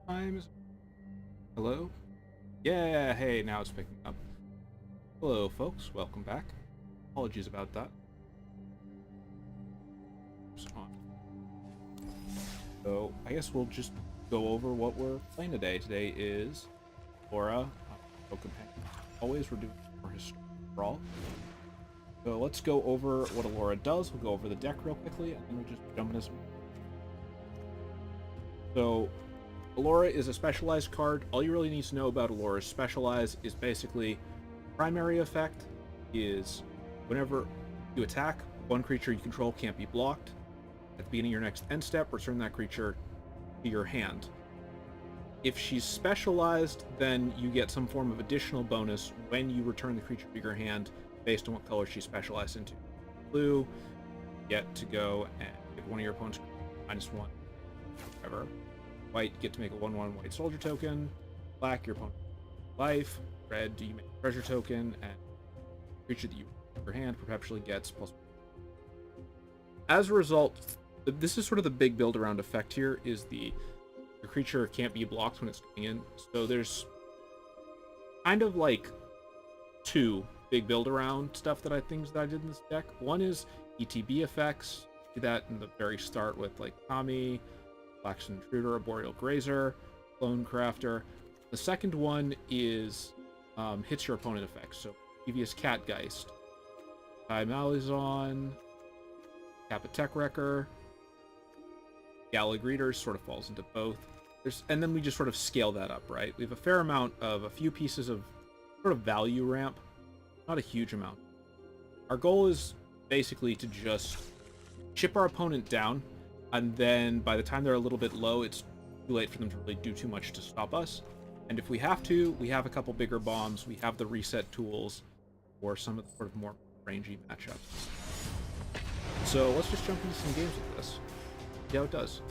times. Hello? Yeah, hey, now it's picking up. Hello, folks. Welcome back. Apologies about that. So, I guess we'll just go over what we're playing today. Today is Alora, companion. Always, we're doing more history Brawl. So let's go over what Alora does. We'll go over the deck real quickly, and then we'll just jump into some. So, Alora is a specialized card. All you really need to know about Alora's specialized is basically primary effect is whenever you attack, one creature you control can't be blocked. At the beginning of your next end step, return that creature to your hand. If she's specialized, then you get some form of additional bonus when you return the creature to your hand based on what color she's specialized into. Blue, you get to go and give one of your opponents -1, whatever. White, you get to make a 1/1 white soldier token. Black, your opponent life. Red, you make a treasure token, and the creature that you return to your hand perpetually gets +1. As a result, this is sort of the big build around effect here, is your creature can't be blocked when it's coming in. So there's kind of like two big build around stuff that I did in this deck. One is ETB effects. Do that in the very start with like Tommy, Flaxen Intruder, Boreal Grazer, Clone Crafter. The second one is hits your opponent effects. So Mischievous Catgeist, Yuan-Ti Malison, Kappa Tech-Wrecker, Greeters sort of falls into both. And then we just sort of scale that up, right? We have a fair amount of a few pieces of sort of value ramp, not a huge amount. Our goal is basically to just chip our opponent down, and then by the time they're a little bit low, it's too late for them to really do too much to stop us. And if we have to, we have a couple bigger bombs, we have the reset tools for some of the sort of more rangy matchups. So let's just jump into some games with this. See how it does.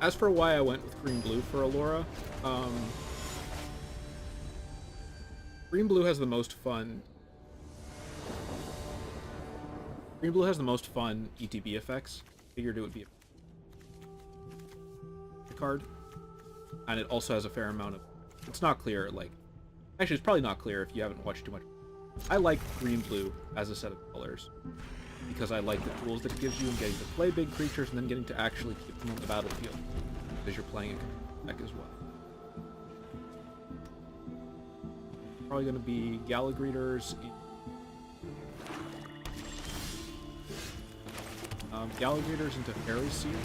As for why I went with green-blue for Alora, green-blue has the most fun. Green-blue has the most fun ETB effects. Figured it would be a card, and it also has a fair amount of. It's not clear, like. Actually, it's probably not clear if you haven't watched too much. I like green-blue as a set of colors because I like the tools that it gives you in getting to play big creatures and then getting to actually keep them on the battlefield because you're playing a deck as well. Probably going to be Greeters in Greeters into Fairy Seer.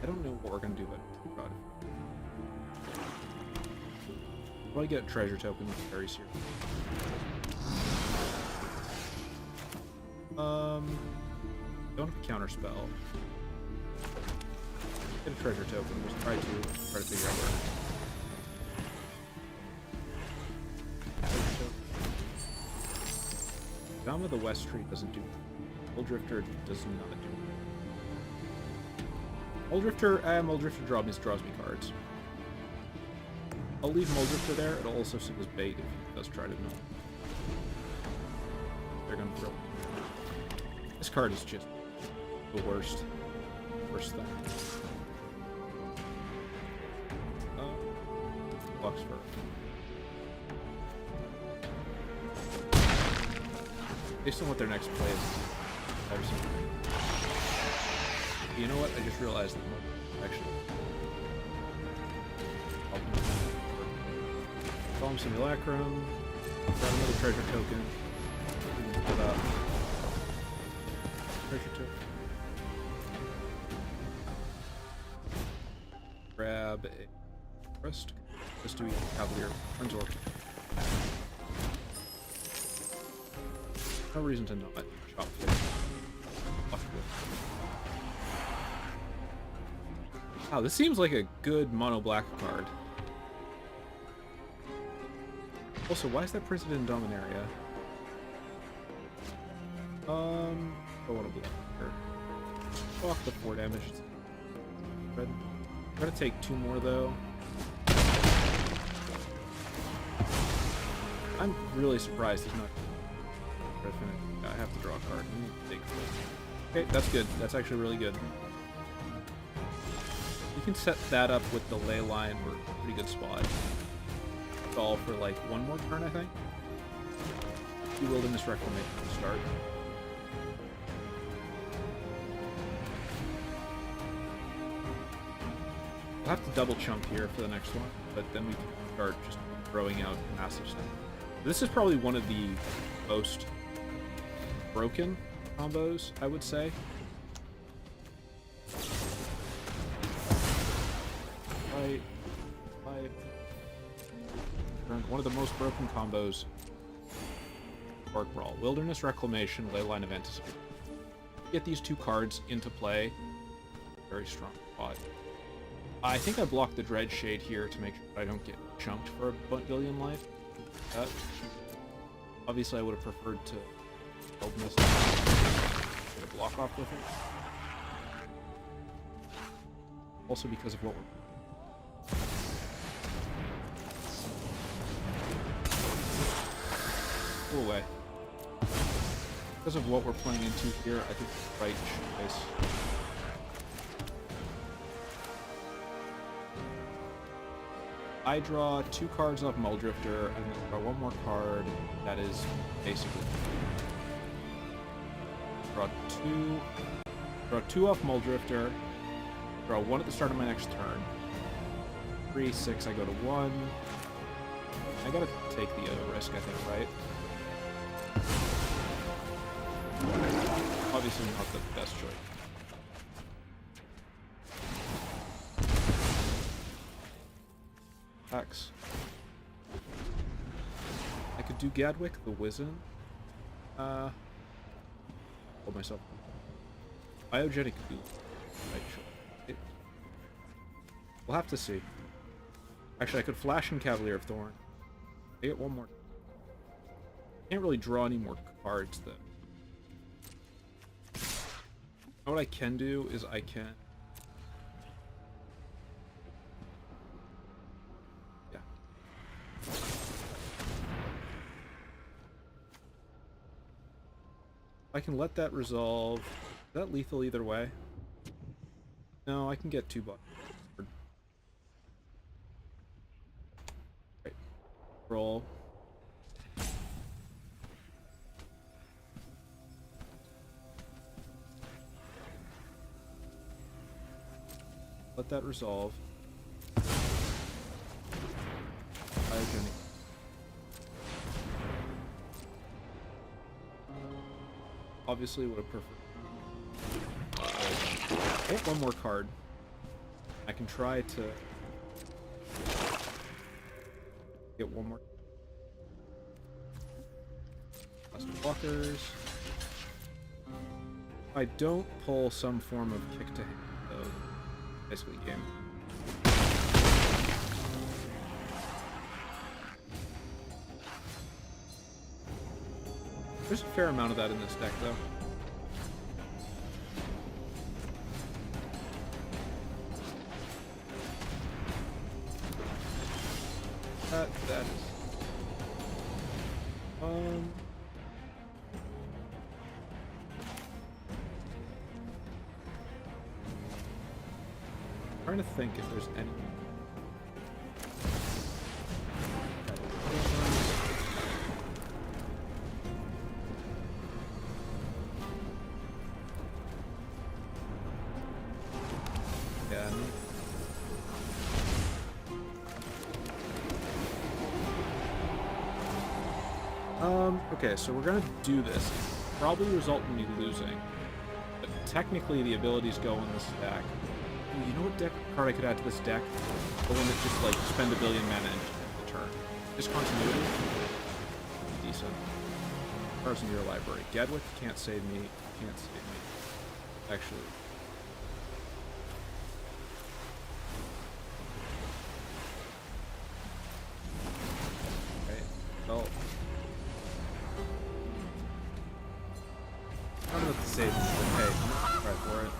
I don't know what we're going to do, but probably get a treasure token with Fairy Seer. Don't have a counter spell. Get a treasure token. Just try to figure out where. Kodama the West Tree doesn't do. Muldrifter does not do. Muldrifter draws me cards. I'll leave Muldrifter there. It'll also serve as bait if he does try to mill. They're gonna throw. This card is just the worst thing. Bucks for. Based on what their next play is, you know what? I just realized that actually. Calm Simulacrum. Got another treasure token. Put up. Treasure token. Grab a crest. Just do Cavalier. Friendsor. No reason to not chop it. Wow, this seems like a good mono black card. Also, why is that printed in Dominaria? I want to block her. Off the 4 damage. I'm gonna take 2 more though. I'm really surprised he's not I have to draw a card. Okay, that's good. That's actually really good. You can set that up with the ley line. We're in a pretty good spot. It's all for like one more turn, I think. Wilderness Reclamation to start. We'll have to double chunk here for the next one, but then we can start just throwing out massive stuff. This is probably one of the most broken combos, I would say. One of the most broken combos. Brawl. Wilderness Reclamation, Leyline of Anticipation. Get these two cards into play. Very strong spot. I think I blocked the Dread Shade here to make sure I don't get chunked for a billion life. Obviously, I would have preferred to build this. Get a block off with it. Also because of what we're... Go away. Because of what we're playing into here, I think the right choice. I draw 2 cards off Muldrifter, and then draw 1 more card that is basically... Draw 2 off Muldrifter, draw 1 at the start of my next turn. 3, 6, I go to 1. I gotta take the risk, I think, right? Obviously not the best choice. X. I could do Gadwick the Wizen. Hold myself. Biogenic Goo. Right, sure. We'll have to see. Actually, I could Flash in Cavalier of Thorn. I get 1 more. Can't really draw any more cards then. What I can do is I can... Yeah. I can let that resolve. Is that lethal either way? No, I can get 2 bucks. Right. Roll. Let that resolve. Biogenic. Obviously would have preferred. I have 1 more card. I can try to get 1 more. Custom blockers. If I don't pull some form of kick to hand, though, basically game. There's a fair amount of that in this deck, though. That is... trying to think if there's any... Yeah. Okay, so we're gonna do this. Probably result in me losing. But technically the abilities go in this deck. Ooh, you know what deck card I could add to this deck? The one that just like spend a billion mana and the turn. Discontinuity. Decent. Cards in your library. Gadwick can't save me. Can't save me. Actually. Okay. Well. I don't know what to say. Okay, I'm gonna try for it.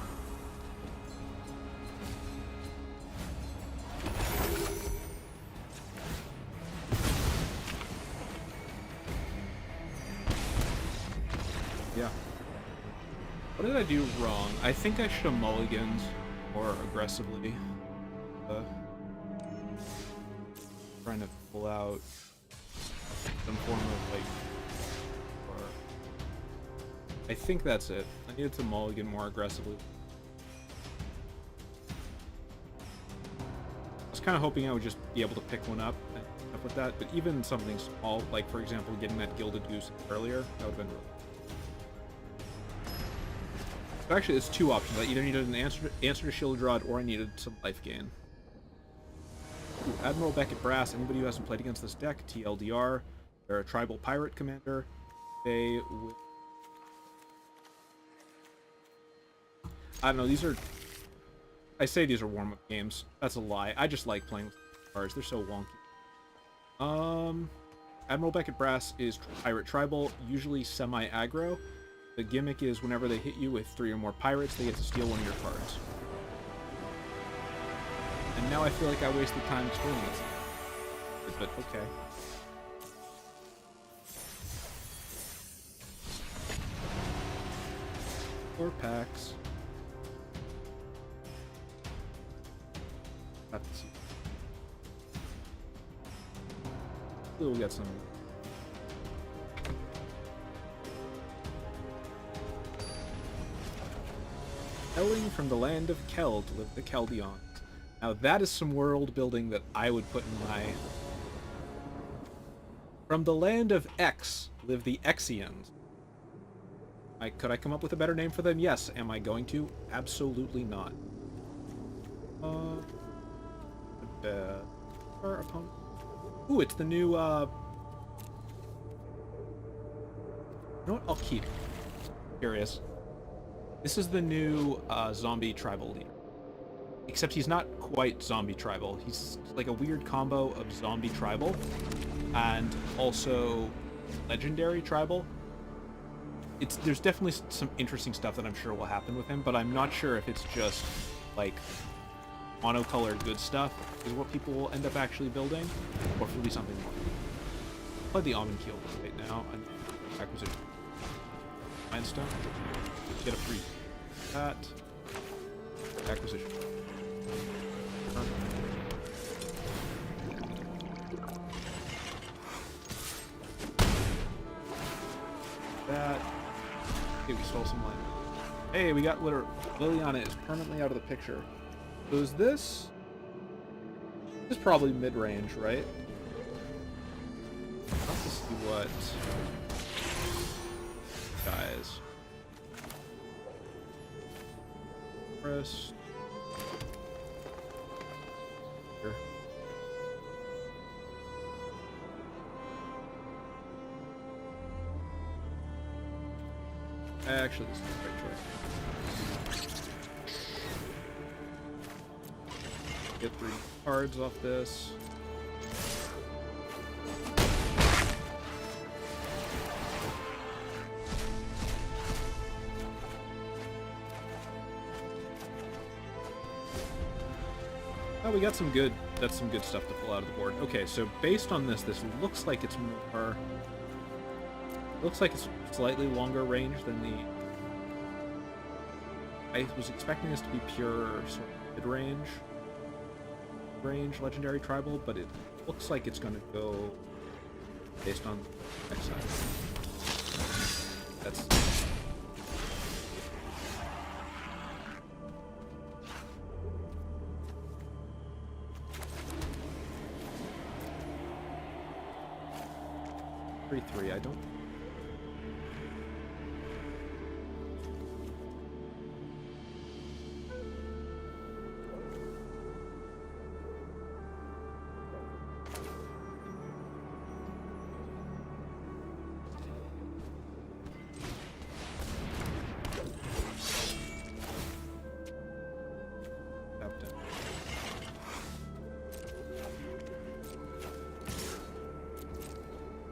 Yeah. What did I do wrong? I think I should have mulliganed more aggressively. Trying to pull out some form of, like... Or... I think that's it. I needed to mulligan more aggressively. I was kind of hoping I would just be able to pick one up and stuff with that, but even something small, like, for example, getting that Gilded Goose earlier, that would have been really... So actually, it's two options. I either needed an answer to Shield Rod, or I needed some life gain. Ooh, Admiral Beckett Brass. Anybody who hasn't played against this deck, TLDR. They're a tribal pirate commander. They will... I don't know, these are... I say these are warm-up games. That's a lie. I just like playing with cards. They're so wonky. Admiral Beckett Brass is pirate tribal, usually semi-aggro. The gimmick is whenever they hit you with 3 or more pirates, they get to steal one of your cards. And now I feel like I wasted time explaining it. But okay. Four packs. Have to see. We'll get some. Hailing from the land of Kel to live the Keldions. Now that is some world building that I would put in my... From the land of X live the Exians. Could I come up with a better name for them? Yes. Am I going to? Absolutely not. Our opponent. Ooh, it's the new, You know what? I'll keep. Curious. This is the new zombie tribal leader. Except he's not quite zombie tribal. He's like a weird combo of zombie tribal and also legendary tribal. There's definitely some interesting stuff that I'm sure will happen with him, but I'm not sure if it's just like monocolored good stuff is what people will end up actually building, or if it'll be something more. Play the Almond Keel right now. Acquisition. Mindstone. Get a free. That. Acquisition. That. Okay, we stole some land. Hey, we got Liliana is permanently out of the picture. So is this? This is probably mid-range, right? Let's just see what guys. Press. Here. Actually, this is the right choice. Get 3 cards off this. Oh, we got some good. That's some good stuff to pull out of the board. Okay, so based on this, this looks like it's more. Looks like it's slightly longer range than the. I was expecting this to be pure sort of mid-range. Range legendary tribal, but it looks like it's going to go based on the next side. That's 3/3. I don't.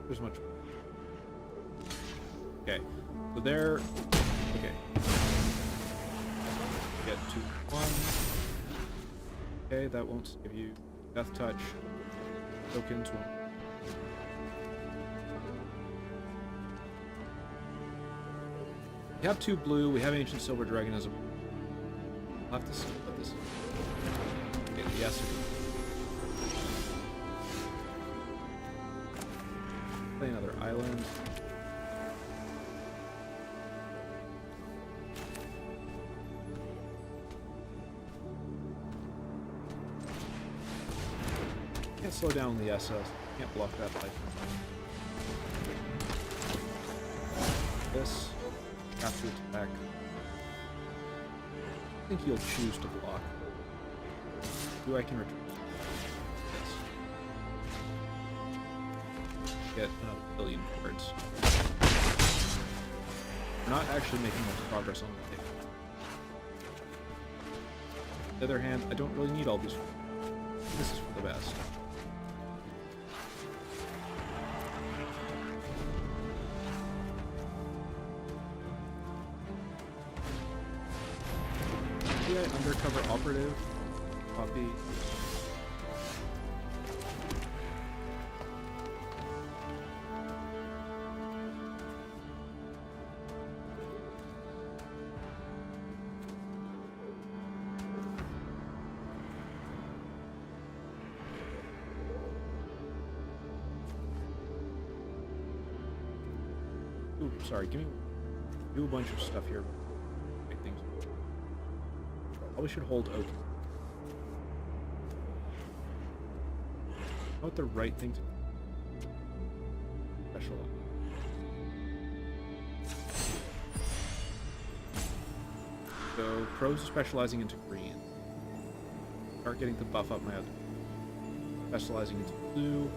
There's much. Okay, so there. Okay. Get 2/1. Okay, that won't give you Death Touch. Tokens won't. We have 2 blue, we have Ancient Silver Dragon as a... I'll have to see what this is. Okay, yes. Play another island. Can't slow down the SS. Can't block that life. This. Have to attack. I think he'll choose to block. I can return. Yes. Get another billion cards. We're not actually making much progress on the table. On the other hand, I don't really need all these. This is for the best. Undercover operative, copy. Ooh, sorry, do a bunch of stuff here. Make things. Probably should hold open. What the right thing to do? Special. So pros specializing into green. Start getting to buff up my other. Specializing into blue.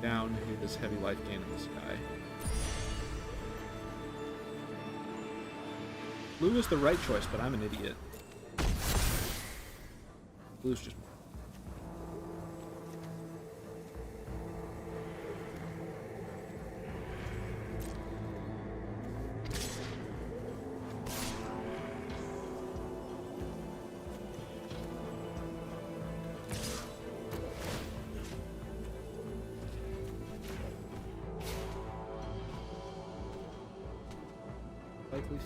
Down hit this heavy life gain in this guy. Blue is the right choice, but I'm an idiot. Blue's just... likely.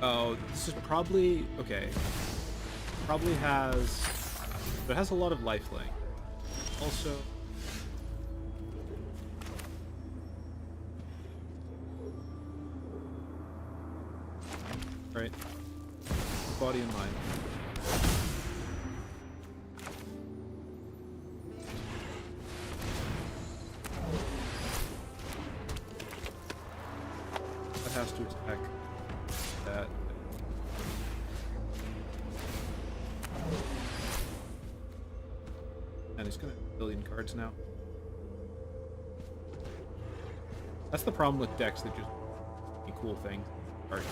Oh, this is probably... okay. Probably has... but it has a lot of lifelink. Also... right. Body and mind. That has to attack that. And he's gonna have a billion cards now. That's the problem with decks that just a cool thing. Cards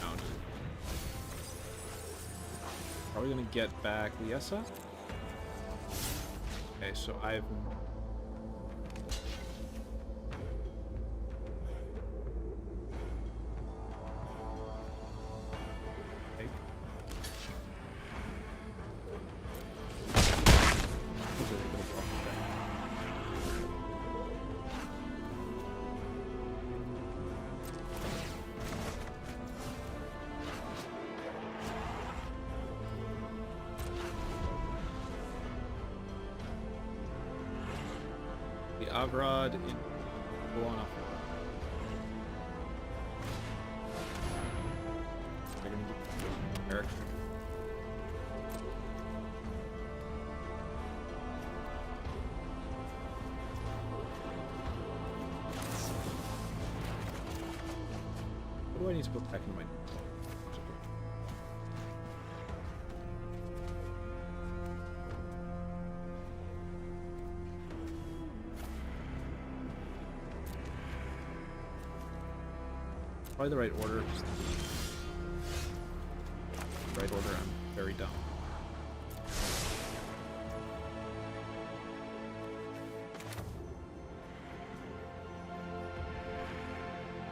around. Probably gonna get back Liesa. Okay, so I've Avrod in Alora. They're gonna get Eric. What do I need to put back in my... Probably the right order. Right order, I'm very dumb.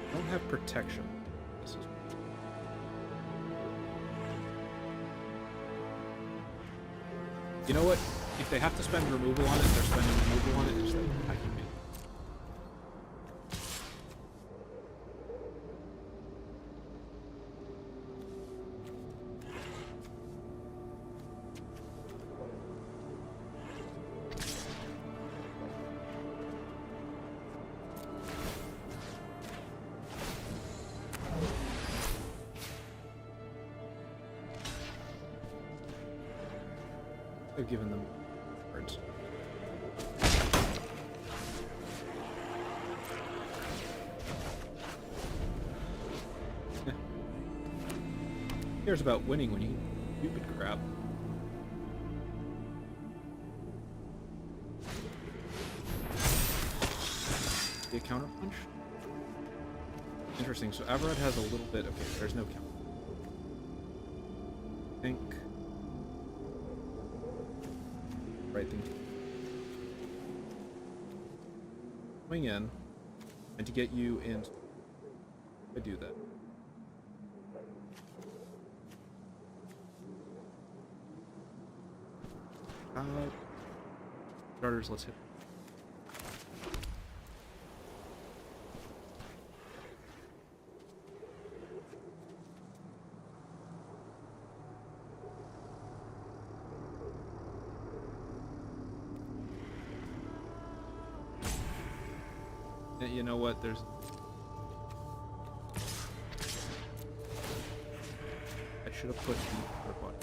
I don't have protection. This is... You know what? If they have to spend removal on it, they're spending removal on it. It's like, I can be. They've given them cards. Yeah. Who cares about winning when you stupid crap? The counter punch? Interesting. So Averad has a little bit. Okay, there's no counter. I think. Right thing. Coming in, and to get you in, I do that. Starters, let's hit. You know what? There's... I should have put the other button.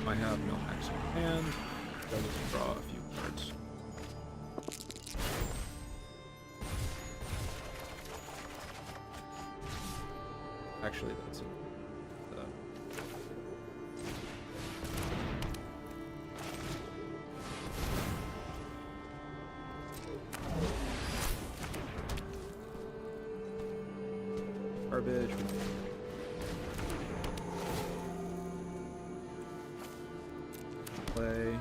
I have no max in hand. So let's draw a few cards. Actually, that's it. Garbage. Play.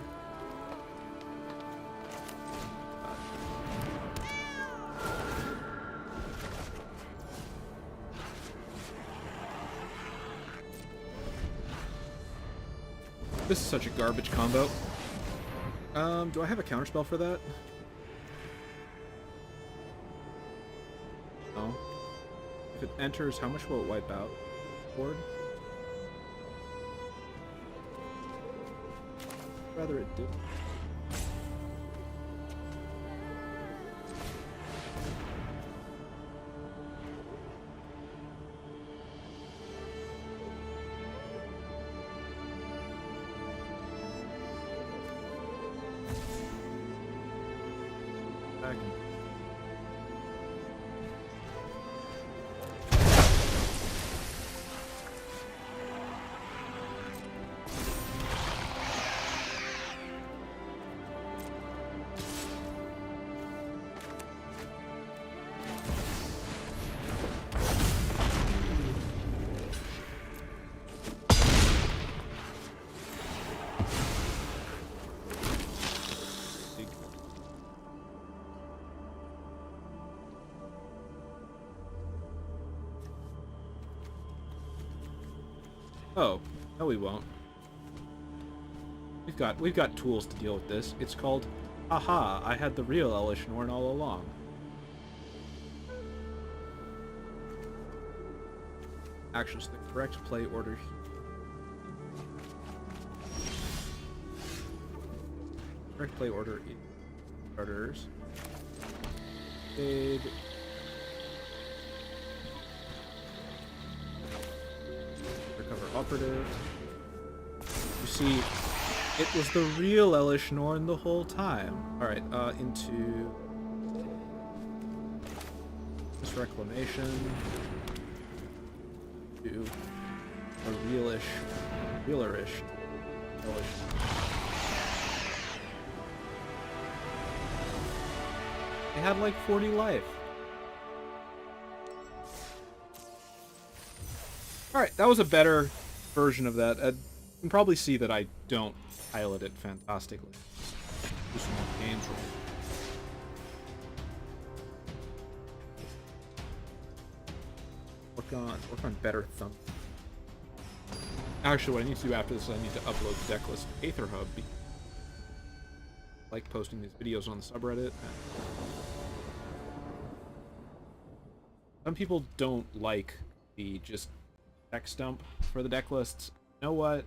This is such a garbage combo. Do I have a counterspell for that? No. If it enters, how much will it wipe out? Board? Rather it did. Back. Oh, no we won't. We've got tools to deal with this. It's called, aha, I had the real Elish Norn all along. Actually, it's the correct play order. Correct play order is starters. Big. Recover operative. You see, It was the real Elish Norn the whole time. Alright, into this reclamation. To a realerish Elish. They had like 40 life. Alright, that was a better version of that. You can probably see that I don't pilot it fantastically. Do some more games roll. Work on better thumb. Actually, what I need to do after this is I need to upload the Decklist to AetherHub. I like posting these videos on the subreddit. Some people don't like the just text dump for the deck lists. You know what?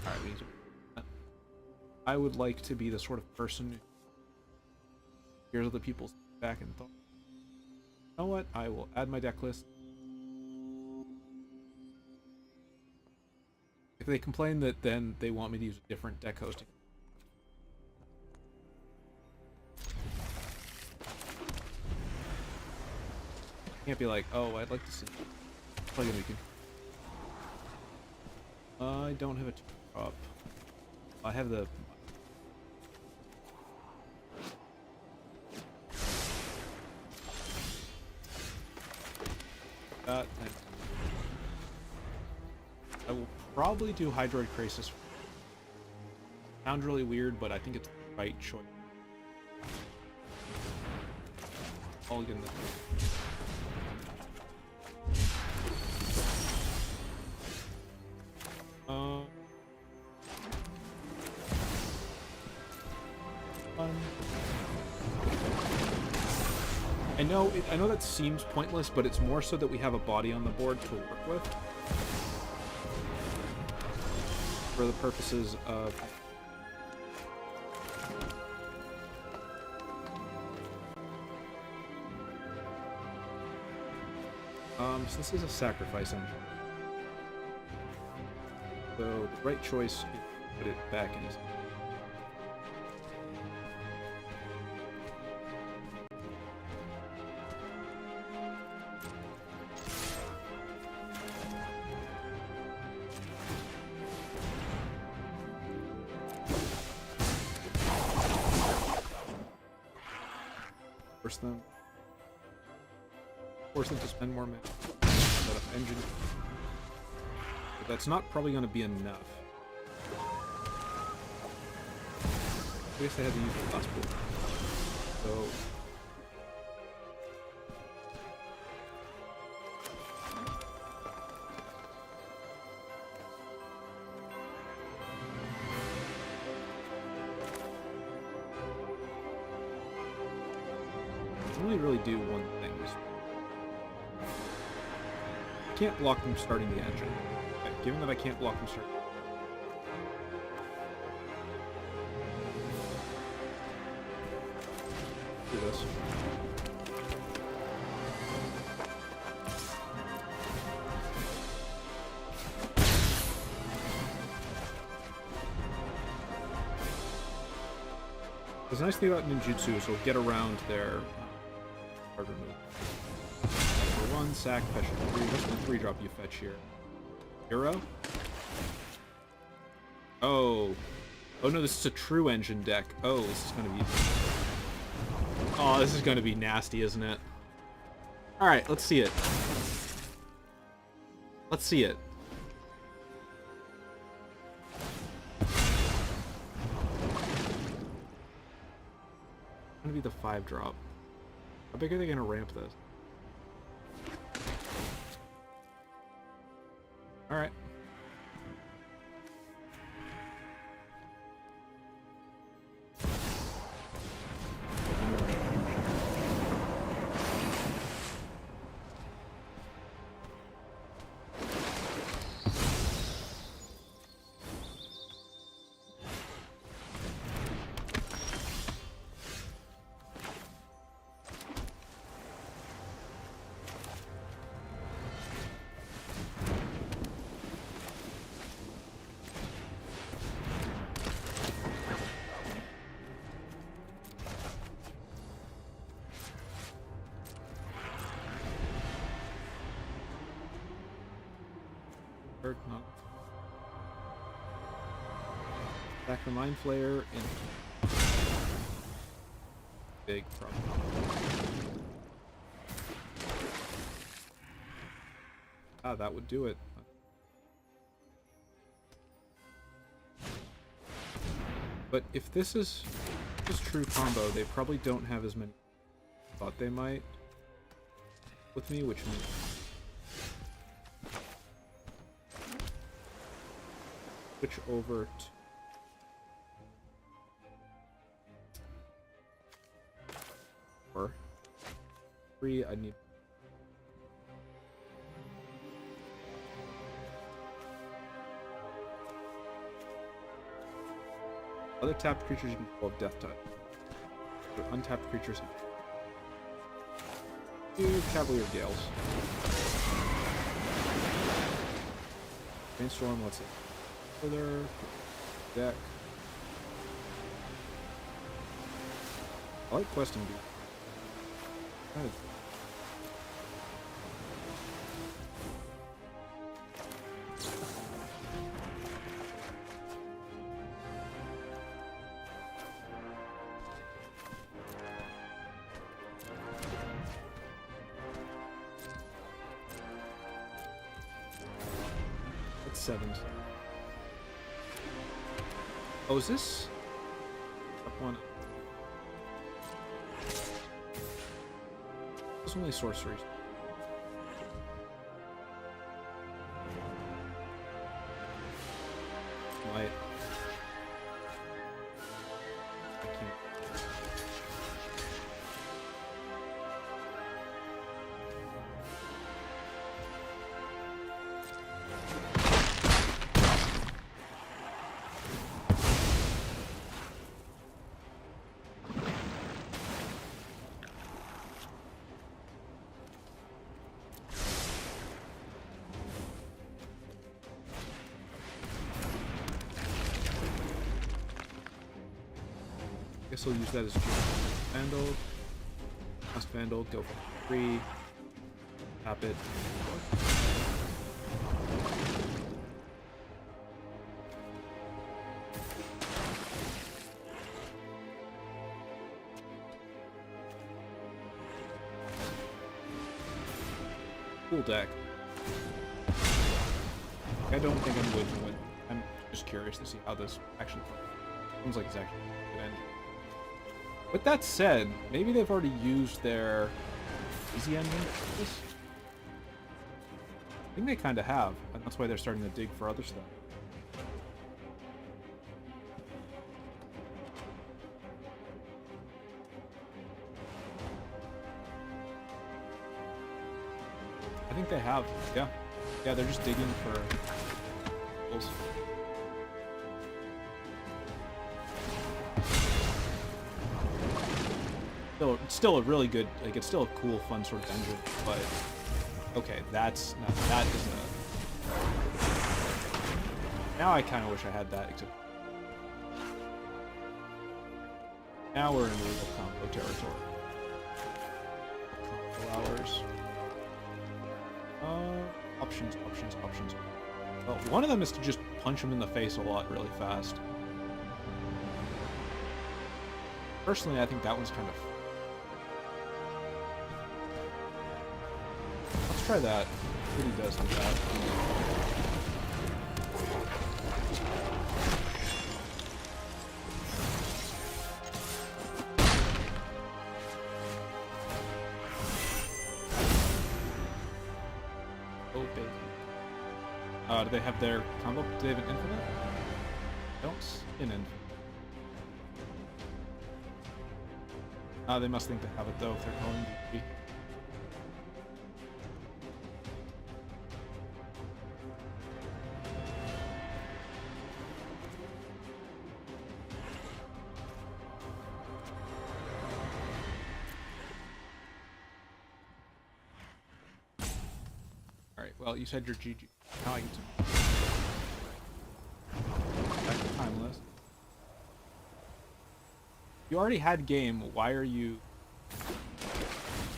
Alright, we need to... I would like to be the sort of person who hears other people's feedback and thoughts. You know what? I will add my deck list. If they complain that then they want me to use a different deck hosting. Can't be like, oh, I'd like to see play a weekend. I don't have a drop. I have the that. I will probably do Hydroid Crisis. Sounds really weird, but I think it's the right choice. I'll get in the I know that seems pointless, but it's more so that we have a body on the board to work with for the purposes of so this is a sacrifice engine. So the right choice is to put it back in his... Force them to spend more mana. Set up engine. But that's not probably going to be enough. I guess I had to use the last pool. So... I can only really do one thing. I can't block them starting the engine. Okay, given that I can't block them starting... Do this. The nice thing about ninjutsu is we'll get around their hard remove. One sack, fetch 3. What's the 3-drop you fetch here? Hero? Oh. Oh no, this is a true engine deck. Oh, this is gonna be... Oh, this is gonna be nasty, isn't it? Alright, let's see it. Let's see it. It's gonna be the 5-drop. How big are they gonna ramp this? Alright. Or not. Back the Mind Flayer in. Big problem. Ah, that would do it. But if this is true combo, they probably don't have as many as I thought they might with me, which means switch over to or 3. I need other tapped creatures you can call Death Touch. But untapped creatures. 2 Cavalier Gales. Brainstorm, let's see. Further. Deck. I like questing beat. Kind of. That's 7. Oh, is this up one? It's only sorceries. Might. I can't. Guess I'll use that as Vandal. Last Vandal, go for 3. Tap it. Cool deck. I don't think I'm going to win. I'm just curious to see how this actually plays. Seems like it's actually a good end. With that said, maybe they've already used their easy ending for this. I think they kind of have, and that's why they're starting to dig for other stuff. I think they have, yeah. Yeah, they're just digging for tools. It's still a really good, like, it's still a cool, fun sort of engine, but okay, that's no, that is a. Now I kind of wish I had that, except now we're in real combo territory. Combo hours. Options. Well, one of them is to just punch him in the face a lot really fast. Personally, I think that one's kind of. Let's try that. What he does with that. Oh, baby. Do they have their combo? Do they have an infinite? Don't see an infinite. They must think they have it though if they're calling DP. Alright, well, you said you're GG. Now I get to. Back to Timeless. You already had game, why are you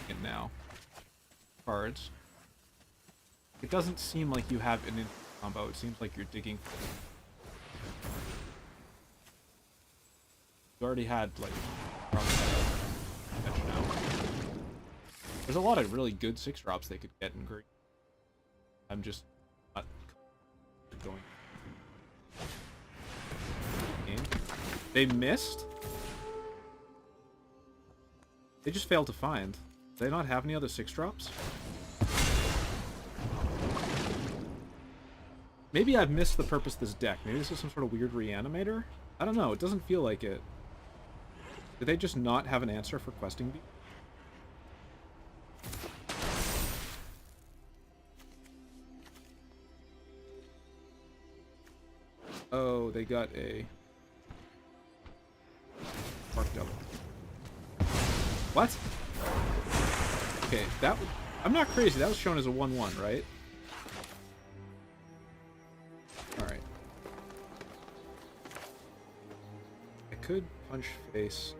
it now? Cards. It doesn't seem like you have an combo. It seems like you're digging. You already had, like, catch now. There's a lot of really good 6-drops they could get in green. I'm just not going. They missed? They just failed to find. Do they not have any other 6-drops? Maybe I've missed the purpose of this deck. Maybe this is some sort of weird reanimator? I don't know. It doesn't feel like it. Did they just not have an answer for questing bee? Oh, they got a Mark double. What? Okay, that was... I'm not crazy. That was shown as a 1-1, right? Alright. I could punch face.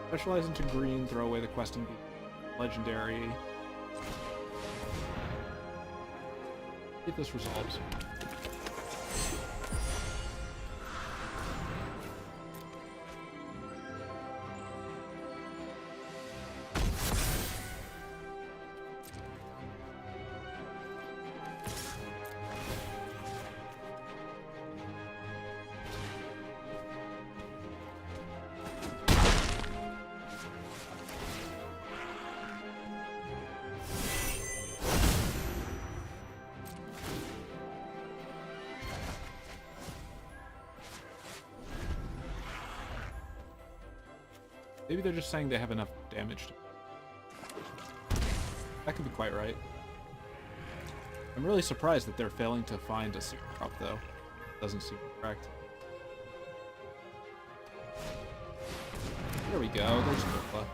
Specialize into green, throw away the questing bee. Legendary. See if this resolves. Maybe they're just saying they have enough damage to... That could be quite right. I'm really surprised that they're failing to find a 6-drop, though. Doesn't seem correct. There we go. There's Kopla.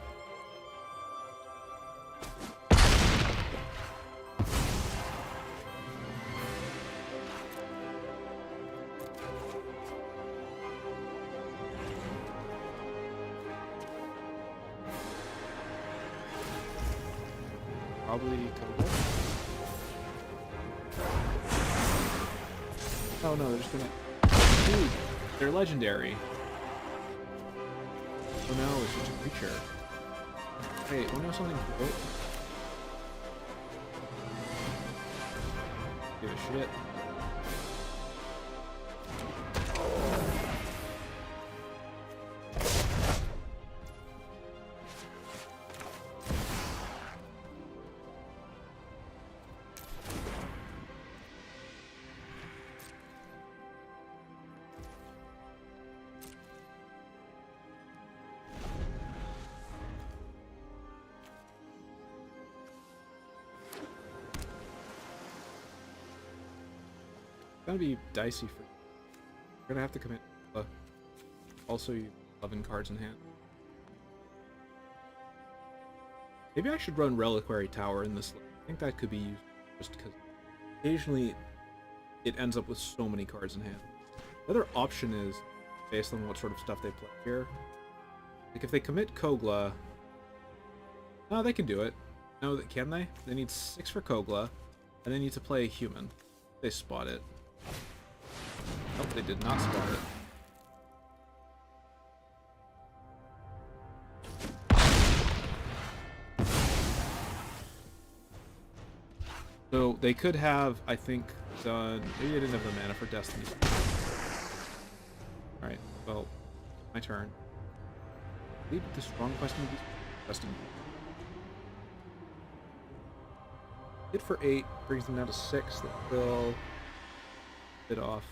Probably Cobra. Oh no, they're just gonna... Dude, they're legendary. Oh no, it's just a creature. Wait, oh no, something... Oh. Give a shit. It's gonna be dicey for you. You're gonna have to commit. Also, you have 11 cards in hand. Maybe I should run Reliquary Tower in this. I think that could be used just because occasionally it ends up with so many cards in hand. The other option is, based on what sort of stuff they play here, like if they commit Kogla, no, they can do it. No, can they? They need 6 for Kogla, and they need to play a human. They spot it. Nope, they did not spot it. So they could have, I think, done... Maybe they didn't have the mana for Destiny. Alright, well, my turn. Lead with the strong questing beast. Destiny. Hit for 8, brings them down to 6. That will hit off.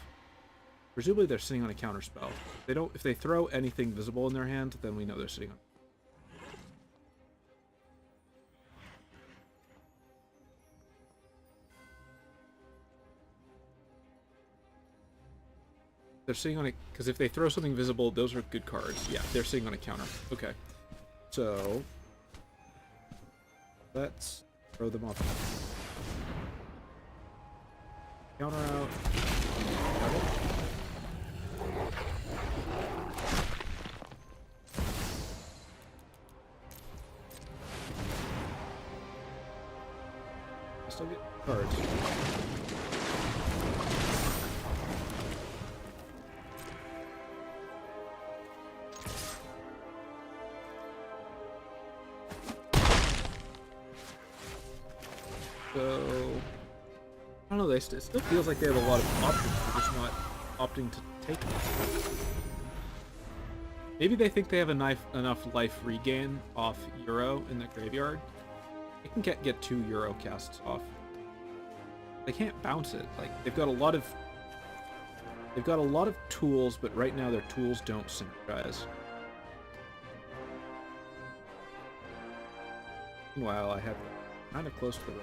Presumably they're sitting on a counter spell. If they throw anything visible in their hand, then we know they're sitting on. They're sitting on a, because if they throw something visible, those are good cards. Yeah, they're sitting on a counter. Okay. So Let's throw them off. Counter out. I still get cards. So, I don't know, it still feels like they have a lot of options, they're just not opting to take them. Maybe they think they have enough life regain off Euro in the graveyard. They can get 2 Euro casts off. They can't bounce it. Like, they've got a lot of tools, but right now their tools don't synergize. Meanwhile, I have kind of close to the right.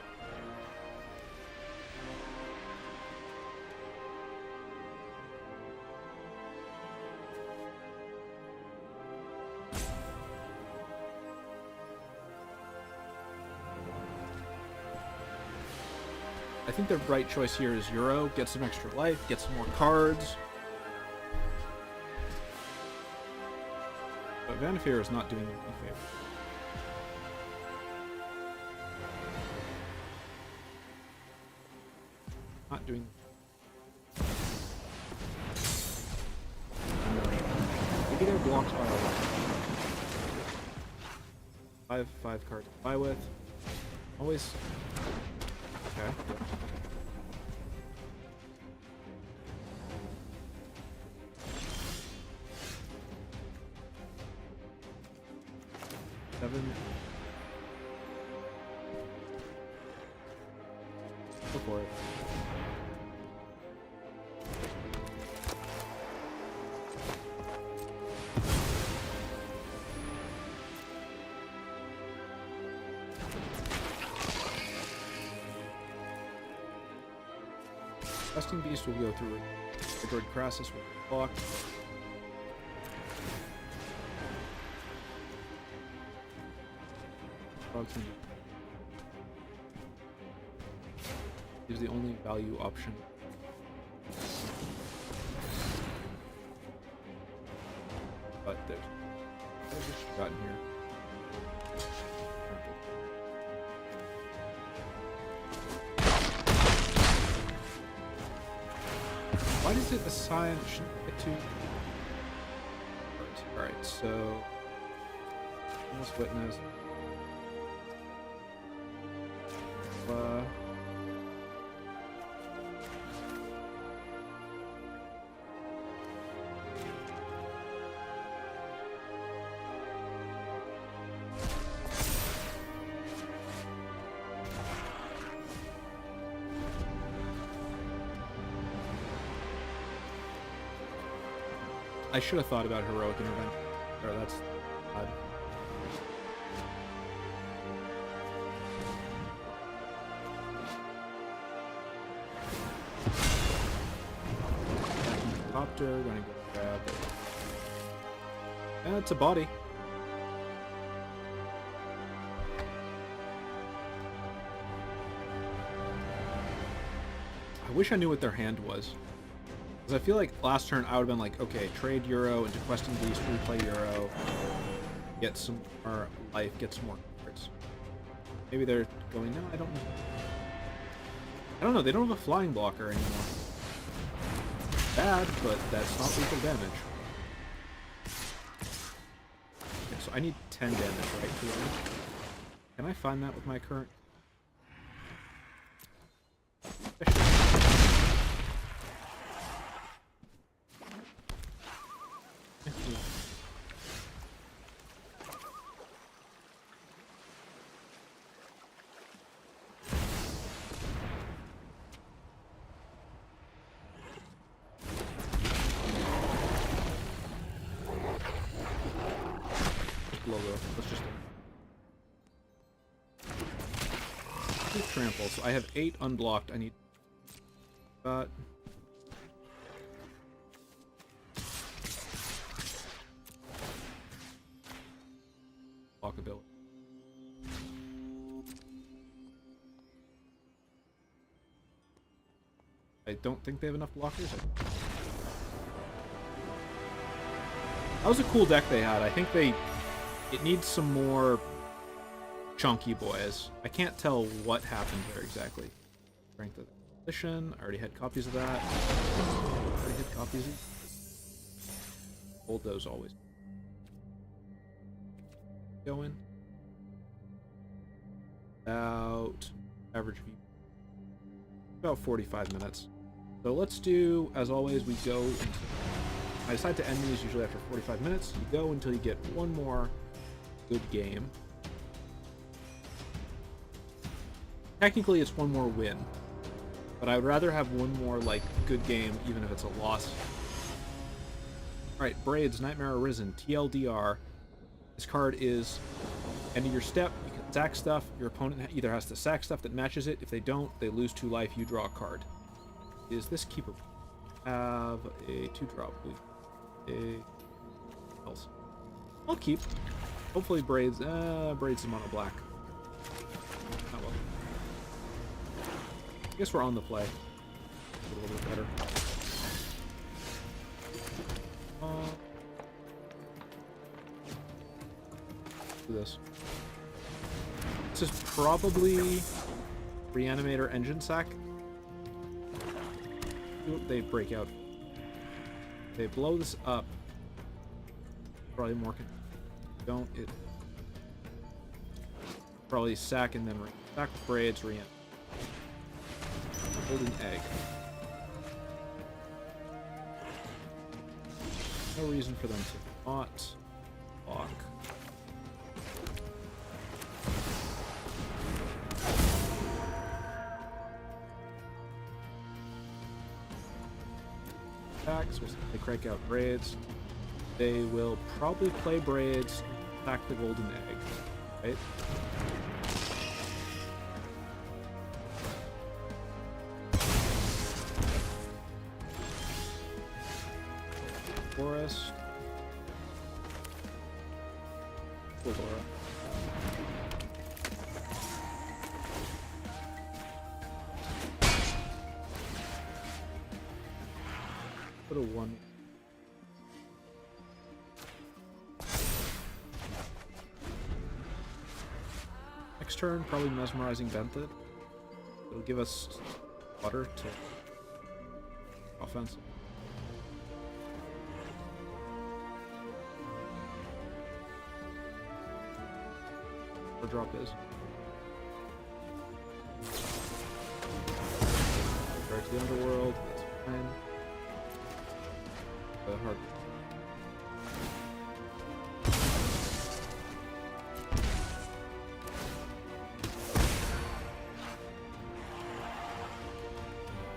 I think the right choice here is Euro, get some extra life, get some more cards. But Vanifear is not doing you any favor. Not doing... Maybe they're blocked by a lot. 5 cards to buy with. Always... Okay. Seven. Go for it. Testing Beast will go through the Droid Crassus with the block. Is the only value option. But there's just gotten here. Why does it assign? Shouldn't get to. Alright, so almost witness. I should have thought about heroic intervention. Or that's odd. Copter, gonna go grab it. And it's a body. I wish I knew what their hand was. Because I feel like last turn I would have been like, okay, trade Euro into Questing Beast, replay Euro, get some more life, get some more cards. Maybe they're going, no, I don't know. I don't know, they don't have a flying blocker anymore. Bad, but that's not lethal damage. Okay, so I need 10 damage, right, to win. Can I find that with my current... Let's just trample. So I have 8 unblocked. I need block ability. I don't think they have enough blockers. That was a cool deck they had. I think it needs some more chunky boys. I can't tell what happened there exactly. Strength of Acquisition. I already had copies of that. Already had copies of... Hold those always. Going. About average view. About 45 minutes. So let's do, as always, we go into... I decide to end these usually after 45 minutes. You go until you get one more good game. Technically, it's one more win. But I would rather have one more, like, good game, even if it's a loss. Alright, Braids, Nightmare Arisen, TLDR. This card is end of your step. You can sack stuff. Your opponent either has to sack stuff that matches it. If they don't, they lose 2 life. You draw a card. Is this keeper? Have a 2-drop. Else. I'll keep. Hopefully Braids. Braids is mono black. Oh well. I guess we're on the play. A little bit better. Do this. This is probably Reanimator Engine Sack. They break out. They blow this up. Probably more. Don't it? Probably sack and then sack Braids, reanimator. Golden egg. No reason for them to not block. Attacks. They crank out Braids. They will probably play Braids, attack the golden egg, right? Forest. Alora. Put a 1. Next turn, probably Mesmerizing Vented. It'll give us water to offense. Or drop is. Right to the underworld. That's fine. Hard.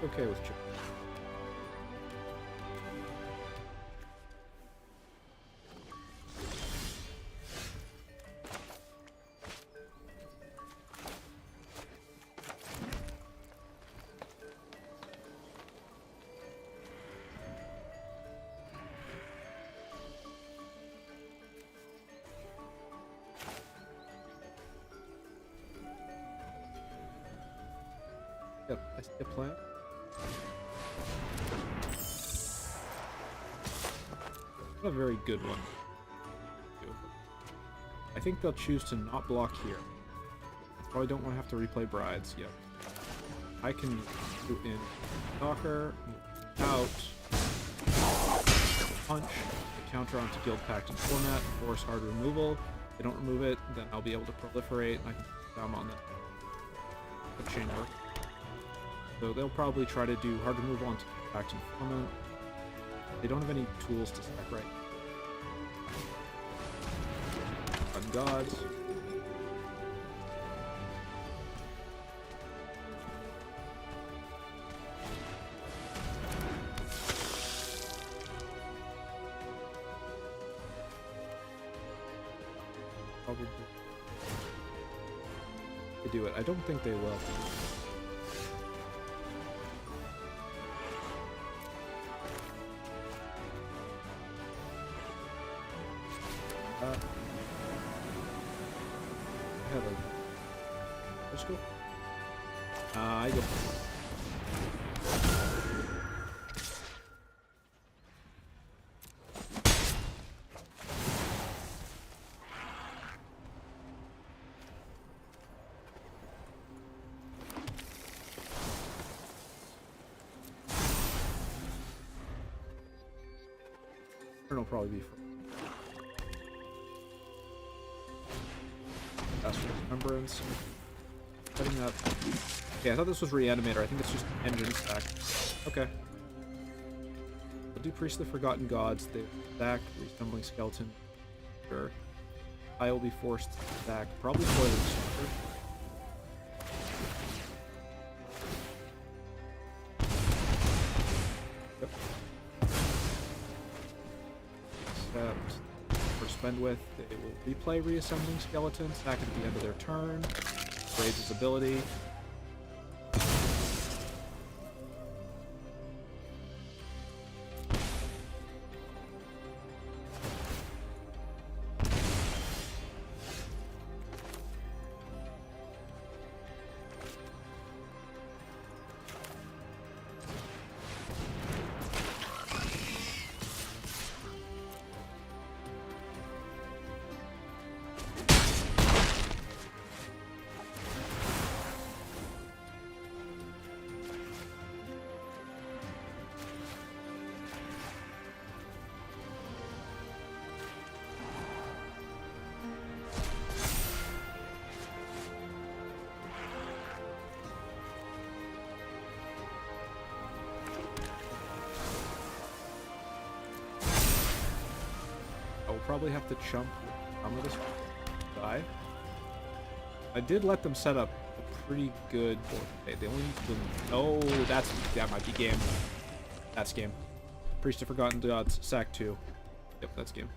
Okay with Chip. Yep, I see a plan. Not a very good one. I think they'll choose to not block here. Probably don't want to have to replay Brides. Yep. I can do in Stalker, out, punch, counter onto Guildpact Informant, force hard removal. If they don't remove it, then I'll be able to proliferate, and I can put them on the chain work. So they'll probably try to do hard removal onto Guildpact Informant. They don't have any tools to stack right. On gods. Probably they do it. I don't think they will. I get. turn will probably be for that's for Remembrance. Setting up. Okay, I thought this was Reanimator. I think it's just engine stack. Okay. We'll do Priest of the Forgotten Gods. They stack Resembling Skeleton. Sure. I will be forced to stack probably Coiling Stalker. Yep. Except for Spend With, they will replay Reassembling Skeleton, stack at the end of their turn. Raise his ability. Probably have to chump some of this die. I did let them set up a pretty good board. Okay, they only need to. Oh, that might be game. That's game. Priest of Forgotten Gods, sack 2. Yep, that's game.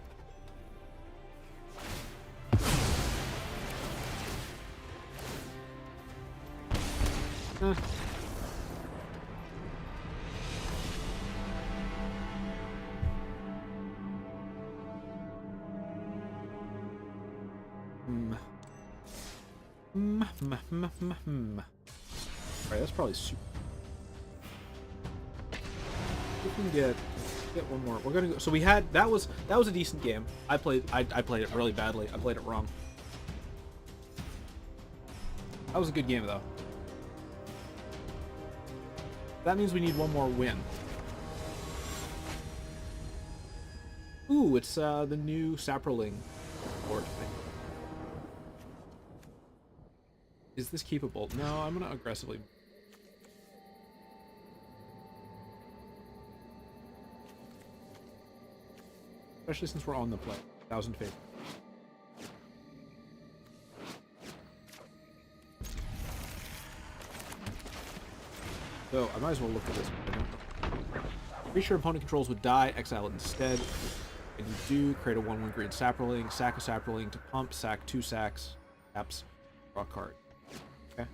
Alright, that's probably super. We can get one more. We're gonna go. So we had that was a decent game. I played it really badly. I played it wrong. That was a good game though. That means we need one more win. Ooh, it's the new Saproling board thing. Is this keepable? No, I'm gonna aggressively. Especially since we're on the play. 1,000 faith. So, I might as well look at this. Creature opponent controls would die, exile it instead. And you do create a 1/1 green Saproling, sack a Saproling to pump, sack 2 sacks, taps, draw a card. Okay.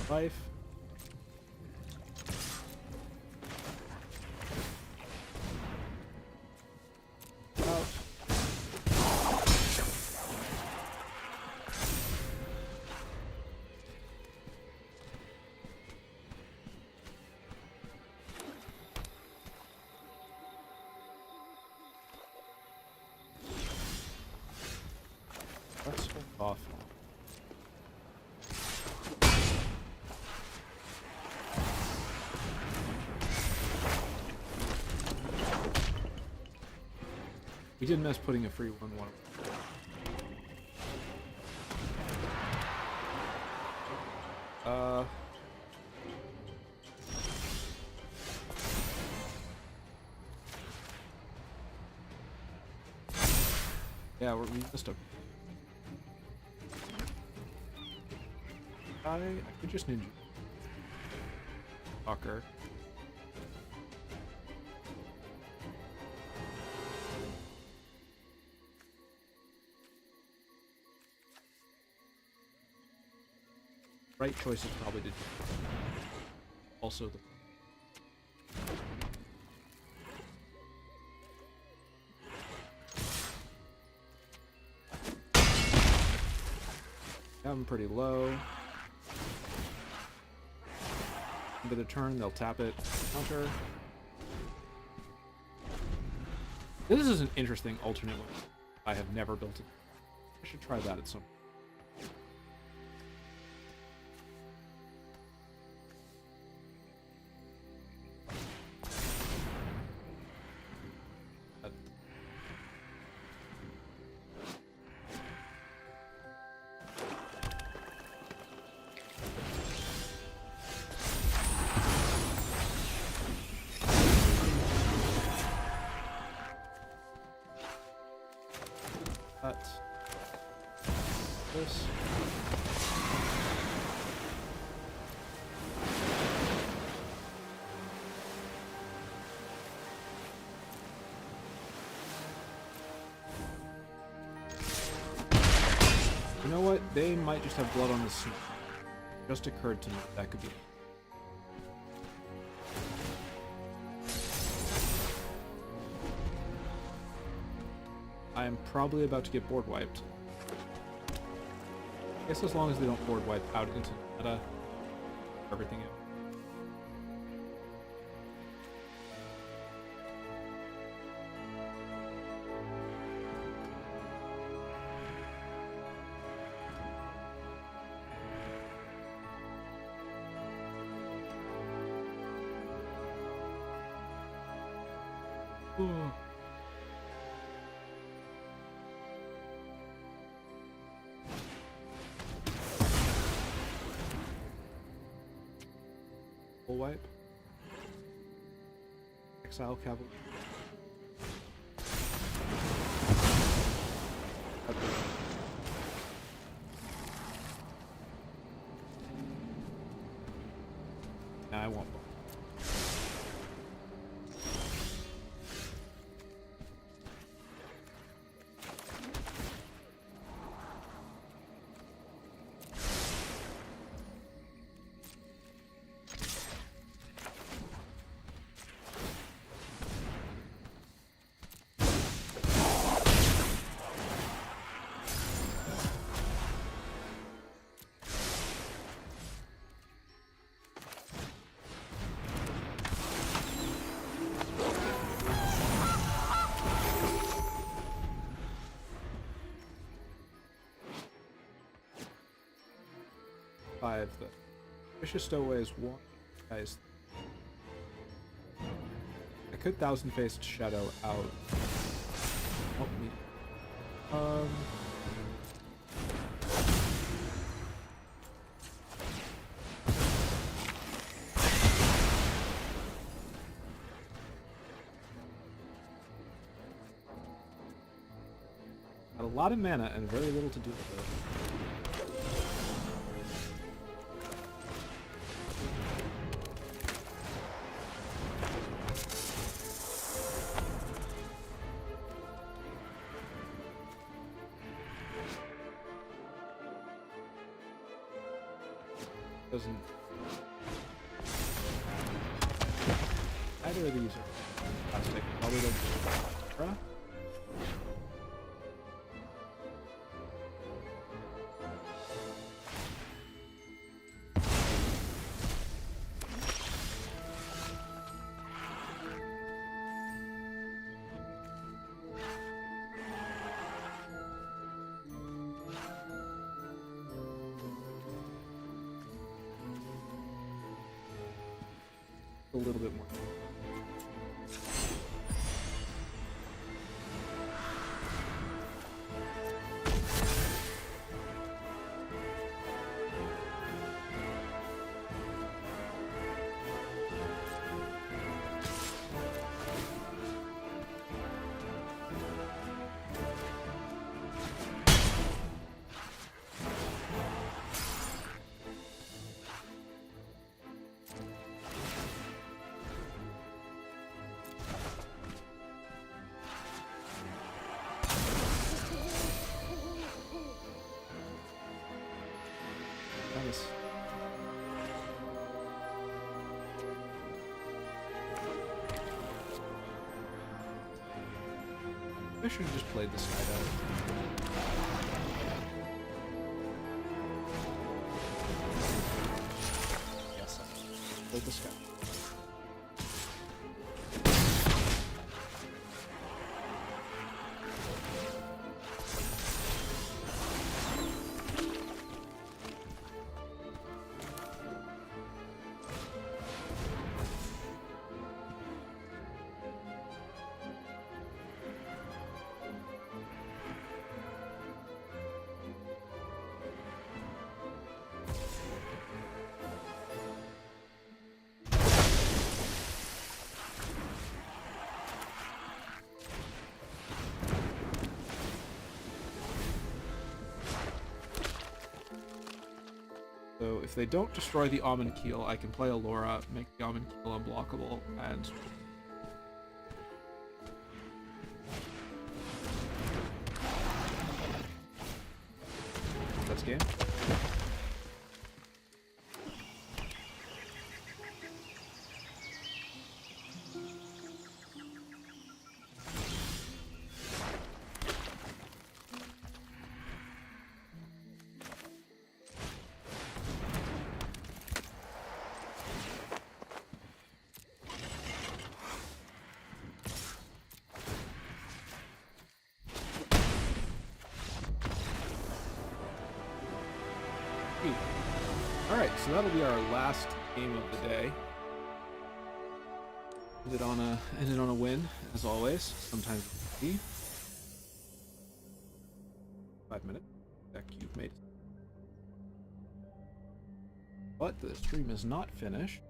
Life. Out. Let's hold off. We did mess putting a free 1/1. Yeah, we missed a. I could just ninja. Fucker. Right choices probably did. Also the. I'm pretty low. End of the turn, they'll tap it. Counter. This is an interesting alternate one. I have never built it. I should try that at some point. Cut this. You know what? They might just have blood on the snow. Just occurred to me that could be. I am probably about to get board wiped. I guess as long as they don't board wipe out into meta, everything else. Ooh. Full wipe. Exile Cavalry. Okay. Now I want one. The Suspicious Stowaway is one. Guys, I could Thousand-Faced Shadow out. Help me. Got a lot of mana and very little to do with it. Doesn't. Either of these are plastic. Probably don't. A little bit more. Nice. I should have just played this guy out. Yes, I played this guy. So if they don't destroy the Almond Keel, I can play Alora, make the Almond Keel unblockable, and... That's game. Alright, so that'll be our last game of the day. Ended on a win, as always. Sometimes it's 5 minutes. That you've made it. But the stream is not finished.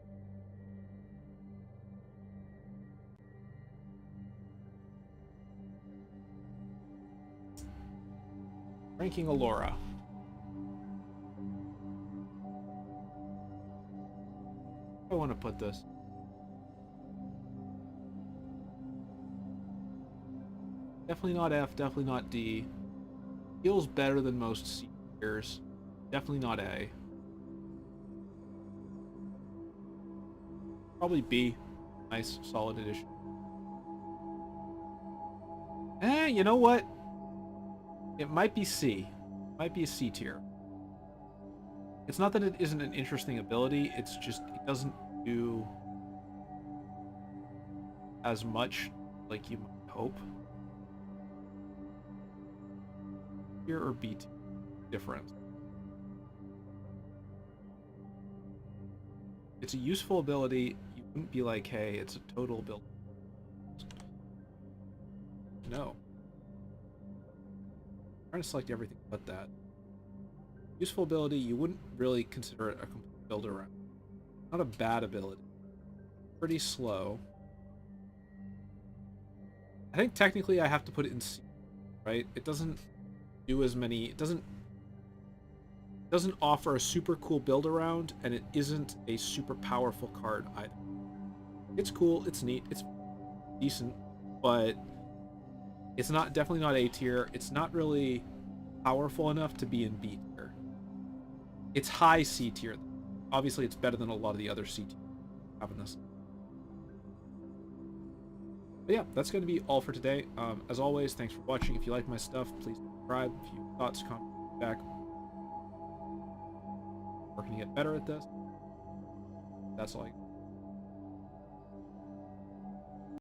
Ranking Alora. I want to put this. Definitely not F, definitely not D. Feels better than most C tiers. Definitely not A. Probably B. Nice, solid addition. You know what? It might be C. Might be a C tier. It's not that it isn't an interesting ability, it's just it doesn't do as much like you might hope. Tier or B tier difference. It's a useful ability. You wouldn't be like, hey, it's a total build. No. I'm trying to select everything but that. Useful ability, you wouldn't really consider it a complete build around. Not a bad ability. Pretty slow. I think technically I have to put it in C, right? It doesn't do as many, it doesn't offer a super cool build around, and it isn't a super powerful card either. It's cool, it's neat, it's decent, but it's not, definitely not A tier. It's not really powerful enough to be in B tier. It's high C tier. Obviously, it's better than a lot of the other C tier having this. But yeah, that's going to be all for today. As always, thanks for watching. If you like my stuff, please subscribe. If you have thoughts, comments, feedback. Working to get better at this. That's all I